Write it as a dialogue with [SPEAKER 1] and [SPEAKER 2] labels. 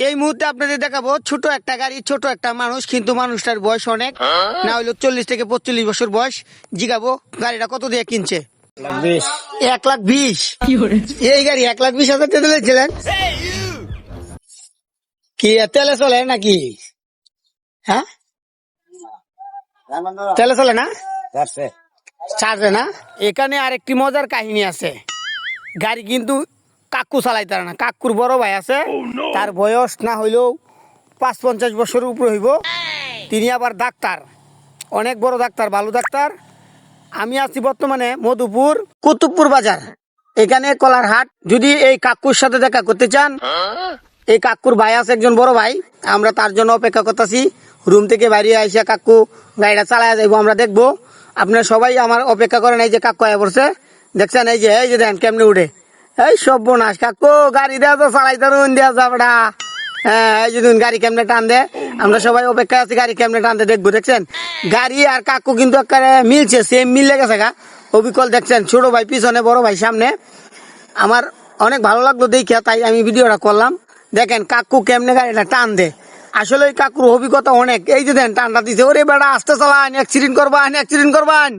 [SPEAKER 1] এই মুহূর্তে আপনাদের দেখাবো ছোট একটা গাড়ি, ছোট একটা মানুষ, কিন্তু মানুষটার বয়স অনেক, না হইলো 40 থেকে 45 বছর বয়স। জিগাবো গাড়িটা কত দিয়ে কিনছে। 1,20,000। এই গাড়ি 1,20,000 টাকা দিয়েছিলেন কি? তেলে চলে নাকি? হ্যাঁ, তেলে চলে না, চার্জে না। এখানে আরেকটি মজার কাহিনী আছে। গাড়ি কিন্তু কাকু চালাইতে পারে না। কাকুর বড় ভাই আছে, তার বয়স না হইলেও ৫-৫০ বছরের উপরে হইব। তিনি আবার ডাক্তার, অনেক বড় ডাক্তার, ভালো ডাক্তার। আমি আছি বর্তমানে মধুপুর কুতুবপুর বাজার, এখানে কলার হাট। যদি এই কাকুর সাথে দেখা করতে চান, এই কাকুর ভাই আছে একজন বড় ভাই, আমরা তার জন্য অপেক্ষা করতেছি। রুম থেকে বাইরে আইসা কাকু গাড়িটা চালায় যাইবো, আমরা দেখবো। আপনারা সবাই আমার অপেক্ষা করেন। এই যে কাকু আয়া পড়ছে, দেখছেন? এই যে দেন কেমনে উঠে। এই সর্বনাশ কাকু, গাড়ি দেওয়া তো চালাইতে দেওয়া যাবড়া। হ্যাঁ, এই যে গাড়ি কেমনে টান দে, আমরা সবাই অপেক্ষা আছি গাড়ি কেমনে টান দে, দেখবো। দেখছেন গাড়ি আর কাকু কিন্তু একেবারে মিলছে, সেম মিলে গেছে গা। অবিকল দেখছেন, ছোট ভাই পিছনে, বড় ভাই সামনে। আমার অনেক ভালো লাগলো দেখিয়া, তাই আমি ভিডিওটা করলাম। দেখেন কাকু কেমনে গাড়িটা টান দে। আসলে ওই কাকুর অভিজ্ঞতা অনেক। এই যে দেন টানটা দিছে, ওরে বেড়া আস্তে চালান, অ্যাক্সিডেন্ট করবান, অ্যাক্সিডেন্ট করবান।